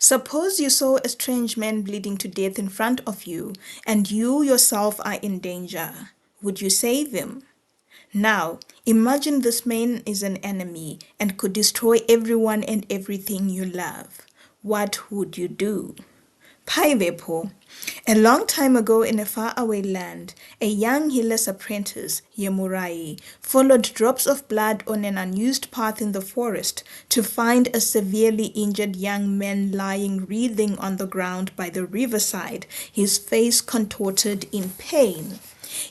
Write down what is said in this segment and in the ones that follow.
Suppose you saw a strange man bleeding to death in front of you, and you yourself are in danger. Would you save him? Now, imagine this man is an enemy and could destroy everyone and everything you love. What would you do? Paivepo. A long time ago in a faraway land, a young healer's apprentice, Yemurai, followed drops of blood on an unused path in the forest to find a severely injured young man lying writhing on the ground by the riverside, his face contorted in pain.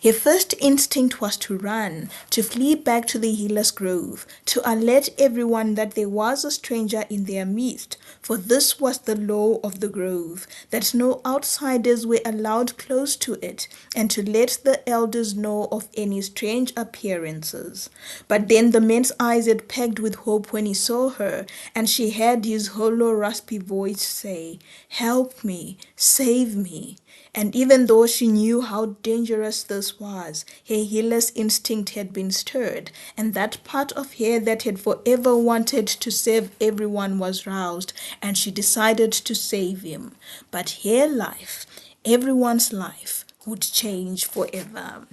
Her first instinct was to run, to flee back to the healer's grove, to alert everyone that there was a stranger in their midst, for this was the law of the grove, that no outsiders were allowed close to it, and to let the elders know of any strange appearances. But then the man's eyes had pegged with hope when he saw her, and she heard his hollow, raspy voice say, "Help me, save me." And even though she knew how dangerous this was, her healer's instinct had been stirred, and that part of her that had forever wanted to save everyone was roused, and she decided to save him. But her life, everyone's life, would change forever.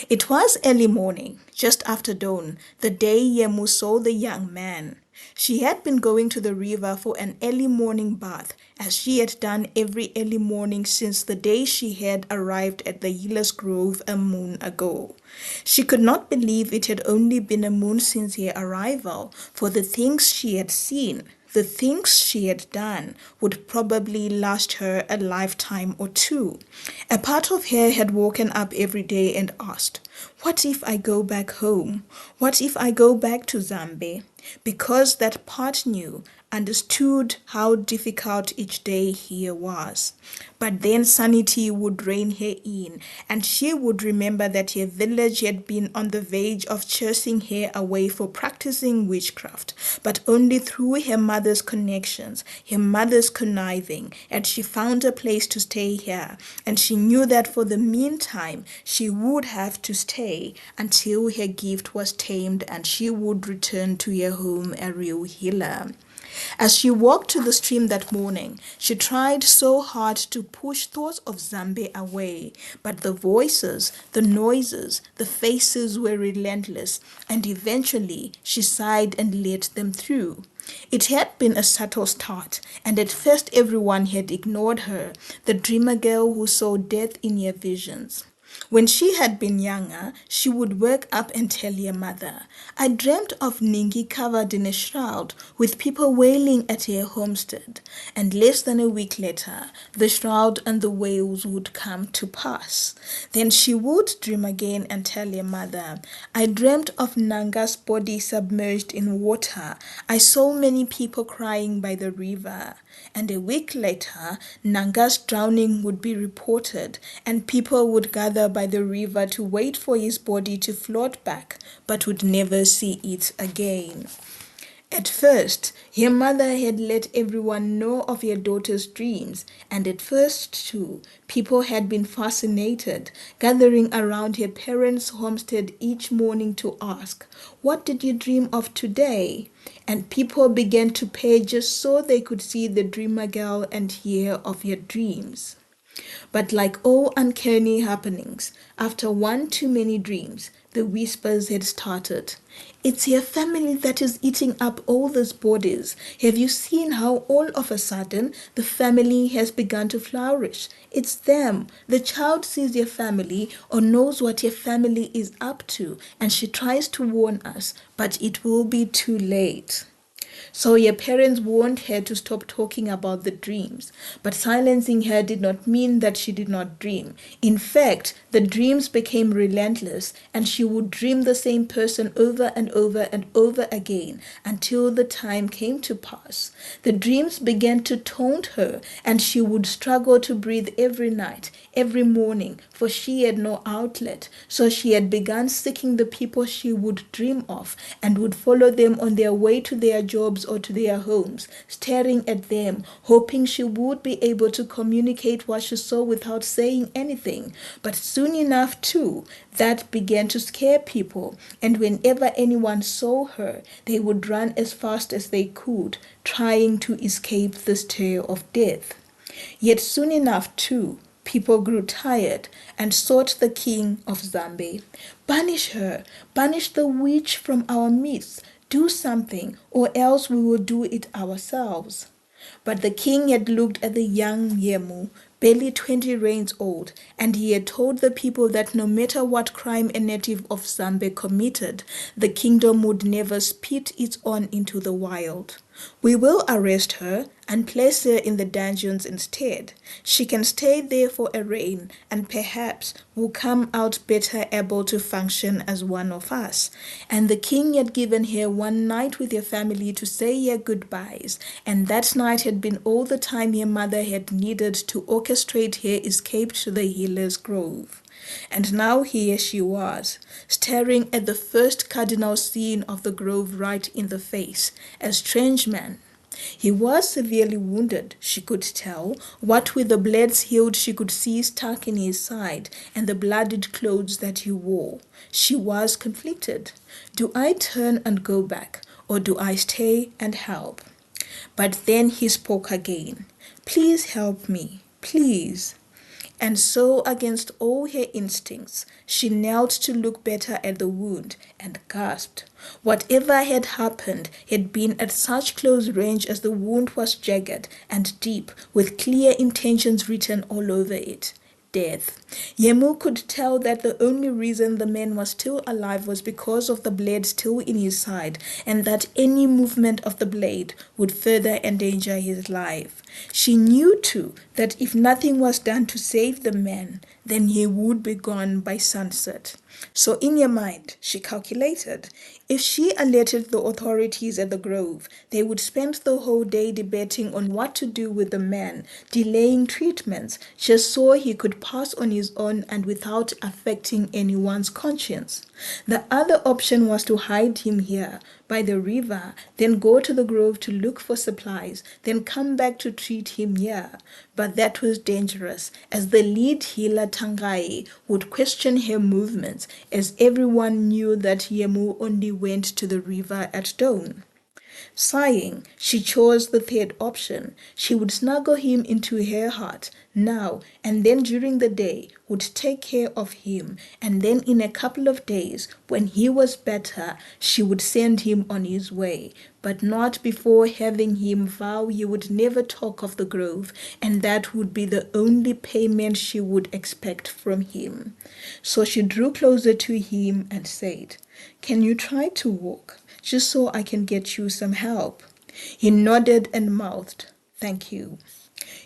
It was early morning, just after dawn, the day Yemu saw the young man. She had been going to the river for an early morning bath, as she had done every early morning since the day she had arrived at the healer's grove a moon ago. She could not believe it had only been a moon since her arrival, for the things she had seen, the things she had done, would probably last her a lifetime or two. A part of her had woken up every day and asked, "What if I go back home? What if I go back to Zambe?" Because that part knew, understood how difficult each day here was. But then sanity would rein her in, and she would remember that her village had been on the verge of chasing her away for practicing witchcraft, but only through her mother's connections, her mother's conniving, had she found a place to stay here, and she knew that for the meantime she would have to stay until her gift was tamed and she would return to her home a real healer. As she walked to the stream that morning, she tried so hard to push thoughts of Zambe away, but the voices, the noises, the faces were relentless, and eventually she sighed and let them through. It had been a subtle start, and at first everyone had ignored her, the dreamer girl who saw death in her visions. When she had been younger, she would wake up and tell her mother, "I dreamt of Ningi covered in a shroud, with people wailing at her homestead." And less than a week later, the shroud and the wails would come to pass. Then she would dream again and tell her mother, "I dreamt of Nanga's body submerged in water. I saw many people crying by the river." And a week later, Nanga's drowning would be reported, and people would gather by the river to wait for his body to float back, but would never see it again. At first, her mother had let everyone know of her daughter's dreams, and at first, too, people had been fascinated, gathering around her parents' homestead each morning to ask, "What did you dream of today?" And people began to pay just so they could see the dreamer girl and hear of her dreams. But like all uncanny happenings, after one too many dreams, the whispers had started. "It's your family that is eating up all these bodies. Have you seen how all of a sudden the family has begun to flourish? It's them. The child sees your family or knows what your family is up to, and she tries to warn us, but it will be too late." So your parents warned her to stop talking about the dreams, but silencing her did not mean that she did not dream. In fact, the dreams became relentless, and she would dream the same person over and over and over again until the time came to pass. The dreams began to taunt her, and she would struggle to breathe every night, every morning, for she had no outlet. So she had begun seeking the people she would dream of and would follow them on their way to their job jobs or to their homes, staring at them, hoping she would be able to communicate what she saw without saying anything. But soon enough, too, that began to scare people, and whenever anyone saw her, they would run as fast as they could, trying to escape this tale of death. Yet soon enough, too, people grew tired and sought the king of Zambe. Banish her, banish the witch from our midst, do something, or else we will do it ourselves. But the king had looked at the young Yemu, barely 20 reigns old, and he had told the people that no matter what crime a native of Zambe committed, the kingdom would never spit its own into the wild. We will arrest her and place her in the dungeons instead. She can stay there for a reign and perhaps will come out better able to function as one of us. And the king had given her one night with her family to say her goodbyes, and that night had been all the time her mother had needed to orchestrate her escape to the healer's grove. And now here she was, staring at the first cardinal sin of the grove right in the face, a strange man. He was severely wounded, she could tell. What with the blades healed she could see stuck in his side, and the blooded clothes that he wore. She was conflicted. Do I turn and go back, or do I stay and help? But then he spoke again. Please help me, please. And so, against all her instincts, she knelt to look better at the wound and gasped. Whatever had happened had been at such close range as the wound was jagged and deep, with clear intentions written all over it. Death. Yemu could tell that the only reason the man was still alive was because of the blade still in his side, and that any movement of the blade would further endanger his life. She knew, too, that if nothing was done to save the man, then he would be gone by sunset. So in her mind, she calculated, if she alerted the authorities at the grove, they would spend the whole day debating on what to do with the man, delaying treatments, just so he could pass on his own and without affecting anyone's conscience. The other option was to hide him here, by the river, then go to the grove to look for supplies, then come back to treat him here. But that was dangerous, as the lead healer Tangai would question her movements, as everyone knew that Yemu only went to the river at dawn. Sighing, she chose the third option. She would snuggle him into her heart now, and then during the day would take care of him, and then in a couple of days, when he was better, she would send him on his way, but not before having him vow he would never talk of the grove, and that would be the only payment she would expect from him. So she drew closer to him and said, "Can you try to walk, just so I can get you some help?" He nodded and mouthed, "Thank you."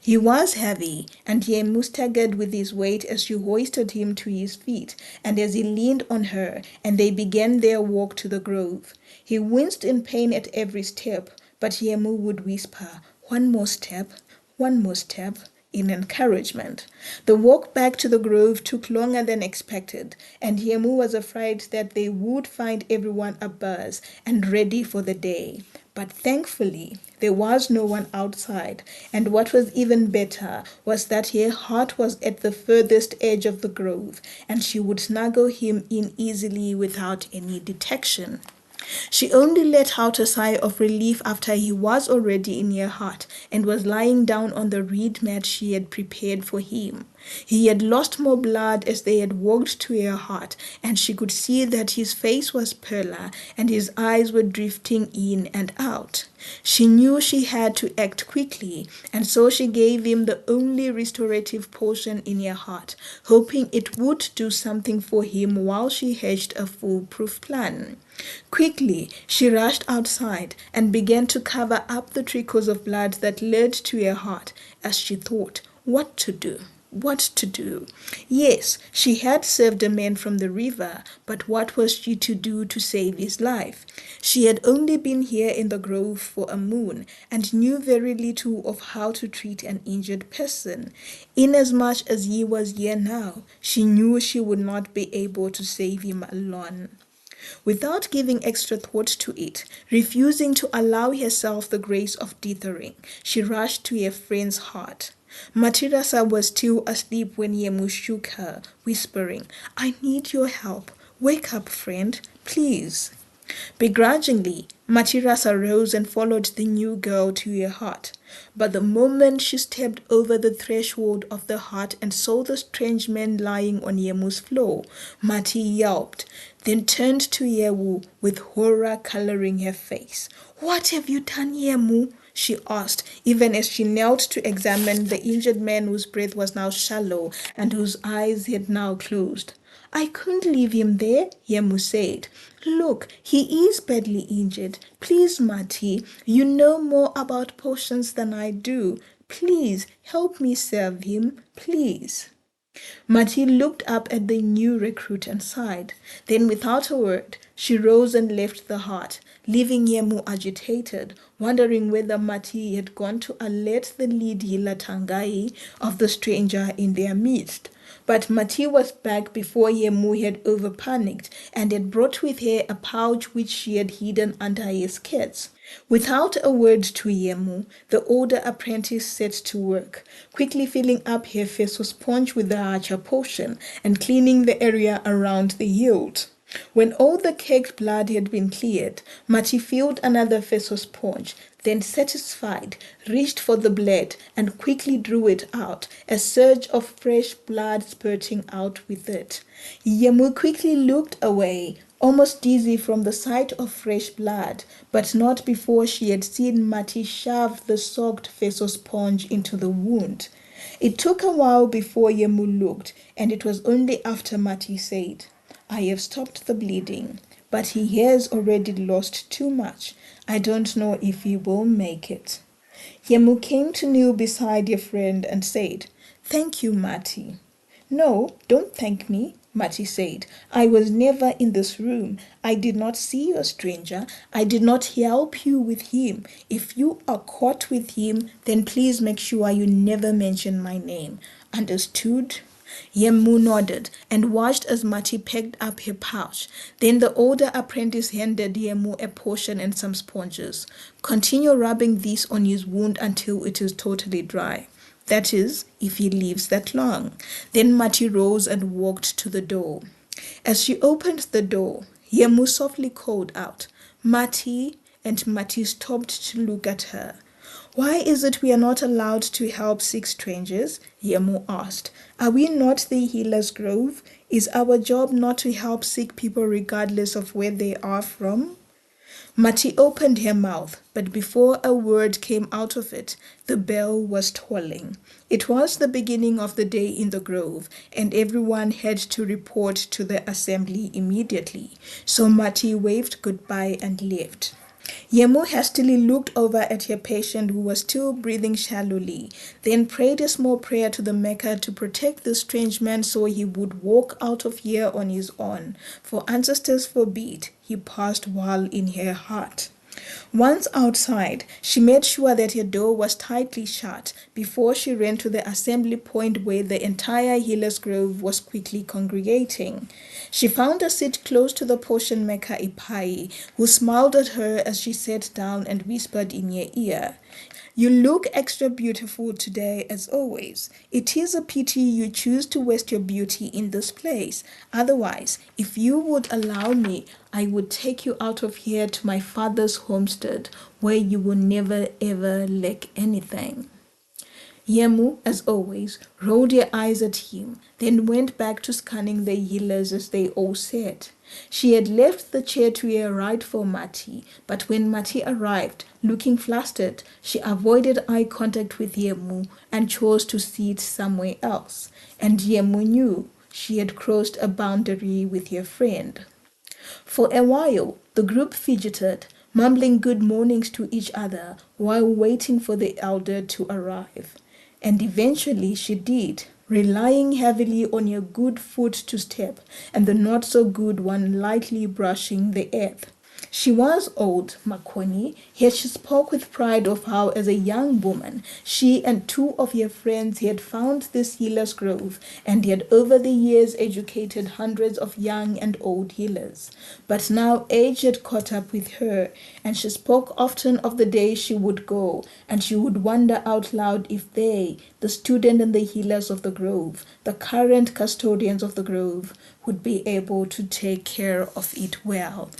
He was heavy, and Yemu staggered with his weight as she hoisted him to his feet, and as he leaned on her, and they began their walk to the grove. He winced in pain at every step, but Yemu would whisper, "One more step, one more step," in encouragement. The walk back to the grove took longer than expected, and Yemu was afraid that they would find everyone abuzz and ready for the day. But thankfully, there was no one outside, and what was even better was that her heart was at the furthest edge of the grove, and she would snuggle him in easily without any detection. She only let out a sigh of relief after he was already in her heart and was lying down on the reed mat she had prepared for him. He had lost more blood as they had walked to her heart, and she could see that his face was paler and his eyes were drifting in and out. She knew she had to act quickly, and so she gave him the only restorative potion in her heart, hoping it would do something for him while she hatched a foolproof plan. Quickly, she rushed outside and began to cover up the trickles of blood that led to her heart as she thought, what to do? What to do? Yes, she had saved a man from the river, but what was she to do to save his life? She had only been here in the grove for a moon and knew very little of how to treat an injured person. Inasmuch as he was here now, she knew she would not be able to save him alone. Without giving extra thought to it, refusing to allow herself the grace of dithering, she rushed to her friend's heart. Matirasa was still asleep when Yemu shook her, whispering, "I need your help. Wake up, friend, please." Begrudgingly, Matirasa rose and followed the new girl to her hut. But the moment she stepped over the threshold of the hut and saw the strange man lying on Yemu's floor, Mati yelped, then turned to Yemu with horror coloring her face. "What have you done, Yemu?" she asked, even as she knelt to examine the injured man whose breath was now shallow and whose eyes had now closed. "I couldn't leave him there," Yemu said. "Look, he is badly injured. Please, Mati, you know more about potions than I do. Please, help me serve him, please." Mati looked up at the new recruit and sighed. Then, without a word, she rose and left the hut, leaving Yemu agitated, wondering whether Mati had gone to alert the lead healer Tangai of the stranger in their midst. But Mati was back before Yemu had over-panicked and had brought with her a pouch which she had hidden under her skirts. Without a word to Yemu, the older apprentice set to work, quickly filling up her face with sponge with the Archer potion and cleaning the area around the hilt. When all the caked blood had been cleared, Mati filled another vessel sponge, then satisfied, reached for the blade and quickly drew it out, a surge of fresh blood spurting out with it. Yemu quickly looked away, almost dizzy from the sight of fresh blood, but not before she had seen Mati shove the soaked vessel sponge into the wound. It took a while before Yemu looked, and it was only after Mati said, "I have stopped the bleeding, but he has already lost too much. I don't know if he will make it." Yemu came to kneel beside her friend and said, "Thank you, Mati." "No, don't thank me," Mati said. "I was never in this room. I did not see your stranger. I did not help you with him. If you are caught with him, then please make sure you never mention my name. Understood?" Yemu nodded and watched as Mati packed up her pouch. Then the older apprentice handed Yemu a potion and some sponges. "Continue rubbing this on his wound until it is totally dry. That is, if he lives that long." Then Mati rose and walked to the door. As she opened the door, Yemu softly called out, "Mati," and Mati stopped to look at her. "Why is it we are not allowed to help sick strangers?" Yemu asked. "Are we not the healer's grove? Is our job not to help sick people regardless of where they are from?" Mati opened her mouth, but before a word came out of it, the bell was tolling. It was the beginning of the day in the grove, and everyone had to report to the assembly immediately. So Mati waved goodbye and left. Yemu hastily looked over at her patient who was still breathing shallowly, then prayed a small prayer to the Maker to protect the strange man so he would walk out of here on his own, for ancestors forbid he passed while in her heart. Once outside, she made sure that her door was tightly shut before she ran to the assembly point where the entire Healer's Grove was quickly congregating. She found a seat close to the potion maker Ipai, who smiled at her as she sat down and whispered in her ear, "You look extra beautiful today as always. It is a pity you choose to waste your beauty in this place. Otherwise, if you would allow me, I would take you out of here to my father's homestead, where you will never ever lack anything." Yemu, as always, rolled her eyes at him, then went back to scanning the healers as they all sat. She had left the chair to her right for Mati, but when Mati arrived, looking flustered, she avoided eye contact with Yemu and chose to sit somewhere else. And Yemu knew she had crossed a boundary with her friend. For a while, the group fidgeted, mumbling good mornings to each other while waiting for the elder to arrive. And eventually she did, relying heavily on her good foot to step and the not so good one lightly brushing the earth. She was old, Makoni, yet she spoke with pride of how, as a young woman, she and two of her friends had found this healer's grove and had over the years educated hundreds of young and old healers. But now age had caught up with her, and she spoke often of the day she would go, and she would wonder out loud if they, the student and the healers of the grove, the current custodians of the grove, would be able to take care of it well.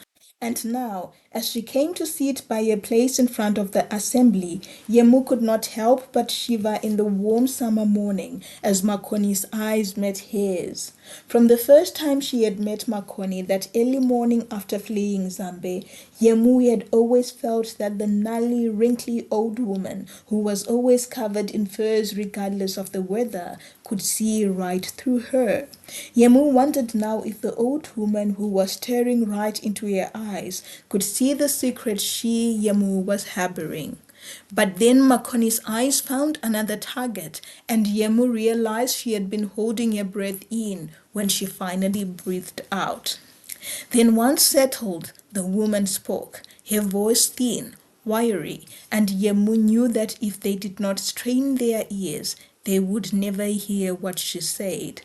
And now, as she came to sit by a place in front of the assembly, Yemu could not help but shiver in the warm summer morning as Makoni's eyes met his. From the first time she had met Makoni that early morning after fleeing Zambe, Yemu had always felt that the gnarly, wrinkly old woman who was always covered in furs regardless of the weather could see right through her. Yemu wondered now if the old woman who was staring right into her eyes could see the secret she, Yemu, was harboring. But then Makoni's eyes found another target, and Yemu realized she had been holding her breath in when she finally breathed out. Then once settled, the woman spoke, her voice thin, wiry, and Yemu knew that if they did not strain their ears, they would never hear what she said.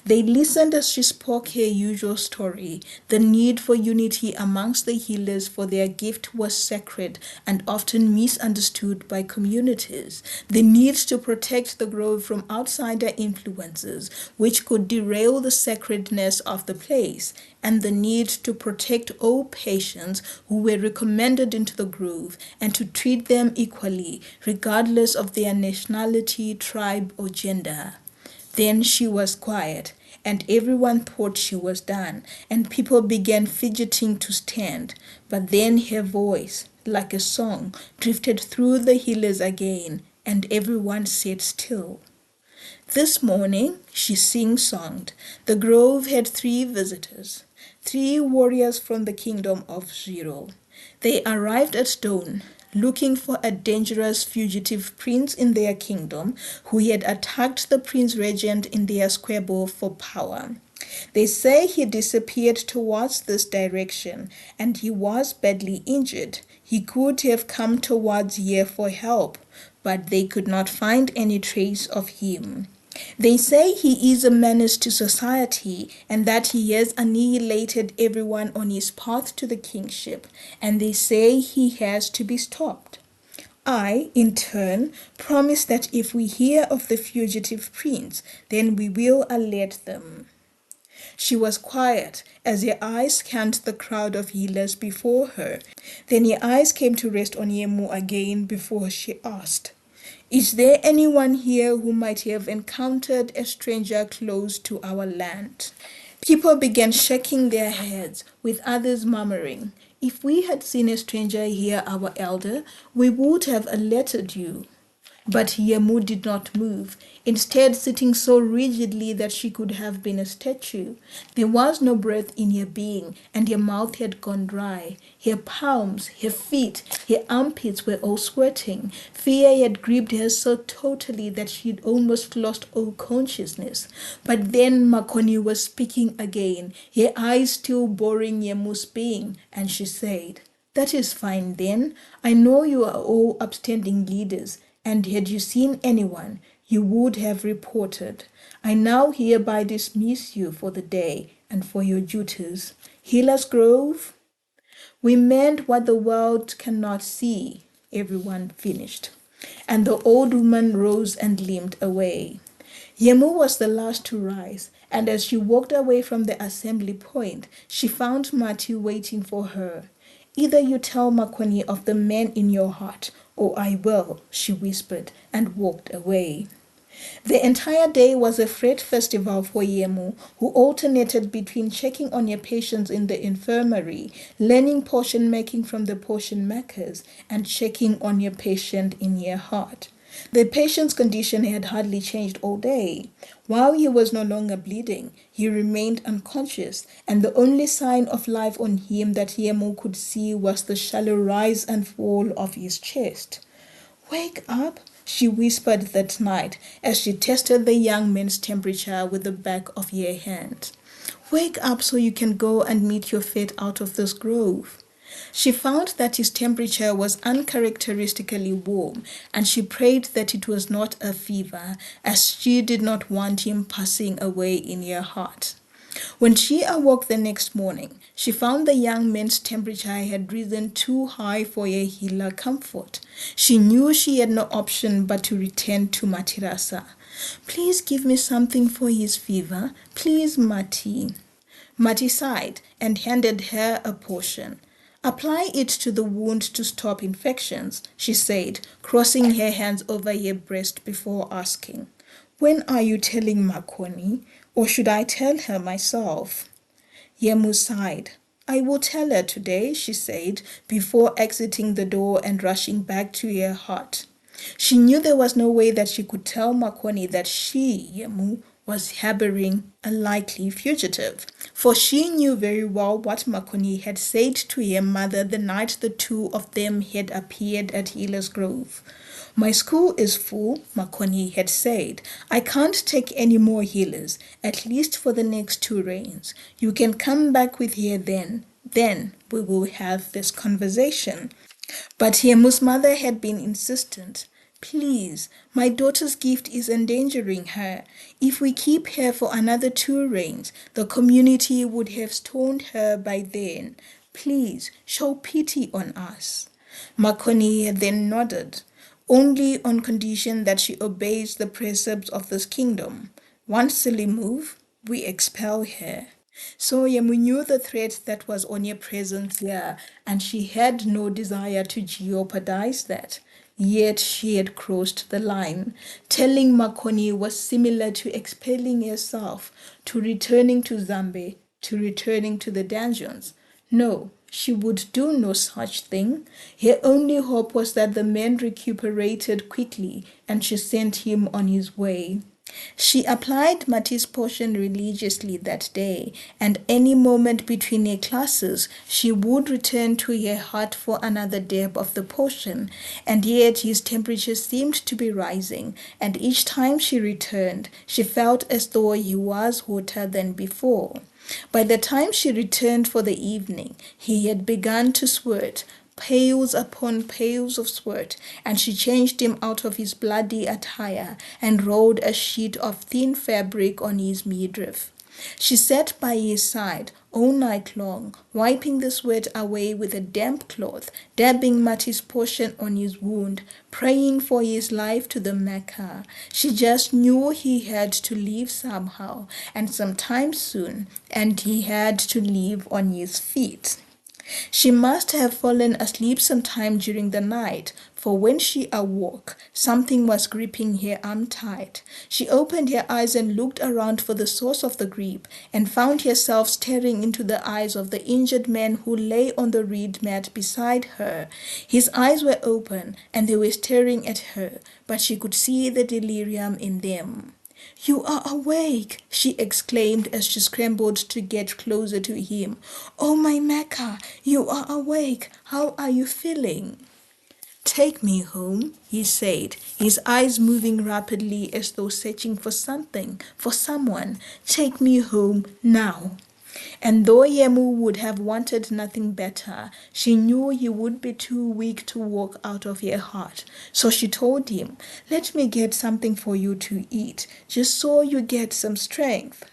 They listened as she spoke her usual story, the need for unity amongst the healers, for their gift was sacred and often misunderstood by communities, the need to protect the grove from outsider influences which could derail the sacredness of the place, and the need to protect all patients who were recommended into the grove and to treat them equally, regardless of their nationality, tribe, or gender. Then she was quiet, and everyone thought she was done, and people began fidgeting to stand. But then her voice, like a song, drifted through the healers again, and everyone sat still. This morning, she sing-songed, the grove had three visitors, three warriors from the kingdom of Zero. They arrived at dawn, looking for a dangerous fugitive prince in their kingdom who had attacked the prince regent in their squabble for power. They say he disappeared towards this direction and he was badly injured. He could have come towards here for help, but they could not find any trace of him. They say he is a menace to society and that he has annihilated everyone on his path to the kingship, and they say he has to be stopped. I, in turn, promise that if we hear of the fugitive prince, then we will alert them. She was quiet as her eyes scanned the crowd of healers before her. Then her eyes came to rest on Yemu again before she asked, "Is there anyone here who might have encountered a stranger close to our land?" People began shaking their heads, with others murmuring, "If we had seen a stranger here, our elder, we would have alerted you." But Yemu did not move, instead sitting so rigidly that she could have been a statue. There was no breath in her being, and her mouth had gone dry. Her palms, her feet, her armpits were all sweating. Fear had gripped her so totally that she had almost lost all consciousness. But then Makoni was speaking again, her eyes still boring Yemu's being, and she said, "That is fine then. I know you are all upstanding leaders, and had you seen anyone, you would have reported. I now hereby dismiss you for the day and for your duties. Healers Grove, we meant what the world cannot see," everyone finished. And the old woman rose and limped away. Yemu was the last to rise, and as she walked away from the assembly point, she found Matthew waiting for her. "Either you tell Makoni of the man in your heart, or I will," she whispered, and walked away. The entire day was a freight festival for Yemu, who alternated between checking on her patients in the infirmary, learning potion making from the potion makers, and checking on her patient in her heart. The patient's condition had hardly changed all day. While he was no longer bleeding, he remained unconscious, and the only sign of life on him that Yemu could see was the shallow rise and fall of his chest. "Wake up," she whispered that night as she tested the young man's temperature with the back of her hand. "Wake up so you can go and meet your fate out of this grove." She found that his temperature was uncharacteristically warm, and she prayed that it was not a fever, as she did not want him passing away in her heart. When she awoke the next morning, she found the young man's temperature had risen too high for her healer comfort. She knew she had no option but to return to Matirasa. "Please give me something for his fever, please, Mati." Mati sighed and handed her a potion. "Apply it to the wound to stop infections," she said, crossing her hands over her breast before asking, "When are you telling Makoni, or should I tell her myself?" Yemu sighed. "I will tell her today," she said, before exiting the door and rushing back to her hut. She knew there was no way that she could tell Makoni that she, Yemu, was harboring a likely fugitive, for she knew very well what Makoni had said to her mother the night the two of them had appeared at Healer's Grove. "My school is full," Makoni had said. "I can't take any more healers, at least for the next 2 rains. You can come back with her then. Then we will have this conversation." But Yemu's mother had been insistent. "Please, my daughter's gift is endangering her. If we keep her for another 2 rains, the community would have stoned her by then. Please, show pity on us." Makoni then nodded. "Only on condition that she obeys the precepts of this kingdom. One silly move, we expel her." So Yemu knew the threat that was on her presence here, and she had no desire to jeopardize that. Yet she had crossed the line. Telling Makoni was similar to expelling herself, to returning to Zambe, to returning to the dungeons. No, she would do no such thing. Her only hope was that the man recuperated quickly, and she sent him on his way. She applied Mati's potion religiously that day, and any moment between her classes she would return to her hut for another dab of the potion, and yet his temperature seemed to be rising, and each time she returned she felt as though he was hotter than before. By the time she returned for the evening, he had begun to sweat, pails upon pails of sweat, and she changed him out of his bloody attire and rolled a sheet of thin fabric on his midriff. She sat by his side all night long, wiping the sweat away with a damp cloth, dabbing Mati's potion on his wound, praying for his life to the Mecca. She just knew he had to leave somehow, and sometime soon, and he had to leave on his feet. She must have fallen asleep sometime during the night, for when she awoke, something was gripping her arm tight. She opened her eyes and looked around for the source of the grip, and found herself staring into the eyes of the injured man who lay on the reed mat beside her. His eyes were open, and they were staring at her, but she could see the delirium in them. "You are awake!" she exclaimed as she scrambled to get closer to him. "Oh, my Mecca, you are awake! How are you feeling?" "Take me home," he said, his eyes moving rapidly as though searching for something, for someone. "Take me home now." And though Yemu would have wanted nothing better, she knew he would be too weak to walk out of her heart. So she told him, "Let me get something for you to eat, just so you get some strength."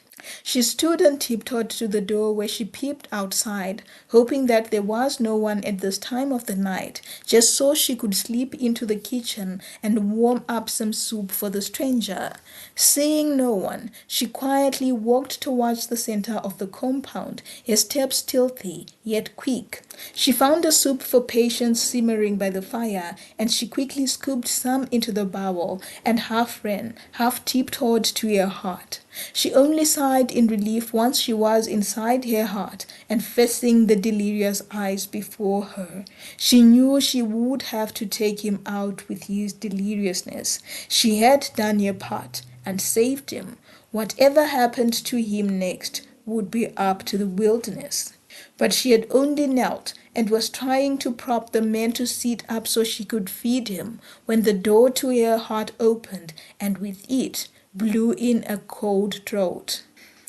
She stood and tiptoed to the door where she peeped outside, hoping that there was no one at this time of the night, just so she could slip into the kitchen and warm up some soup for the stranger. Seeing no one, she quietly walked towards the center of the compound, her steps stealthy yet quick. She found a soup for Patience simmering by the fire, and she quickly scooped some into the bowl and half ran, half tiptoed to her heart. She only sighed in relief once she was inside her heart and facing the delirious eyes before her. She knew she would have to take him out with his deliriousness. She had done her part and saved him. Whatever happened to him next would be up to the wilderness. But she had only knelt and was trying to prop the man to sit up so she could feed him when the door to her heart opened, and with it blew in a cold draught.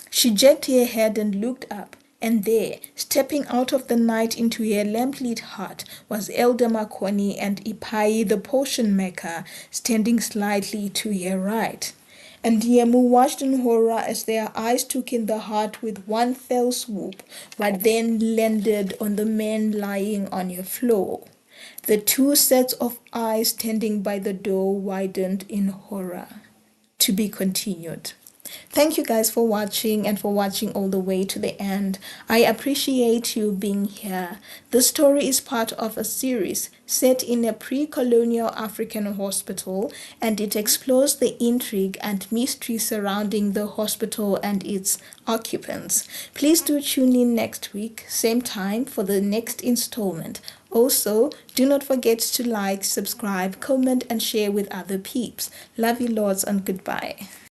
She jerked her head and looked up, And there, stepping out of the night into her lamp-lit hut, was Elder Makoni and Ipai the potion maker, standing slightly to her right. And Yemu watched in horror as their eyes took in the hut with one fell swoop, but then landed on the man lying on her floor. The two sets of eyes standing by the door widened in horror. To be continued. Thank you guys for watching and for watching all the way to the end. I appreciate you being here. The story is part of a series set in a pre-colonial African hospital, and it explores the intrigue and mystery surrounding the hospital and its occupants. Please do tune in next week, same time, for the next installment. Also, do not forget to like, subscribe, comment, and share with other peeps. Love you lots and goodbye.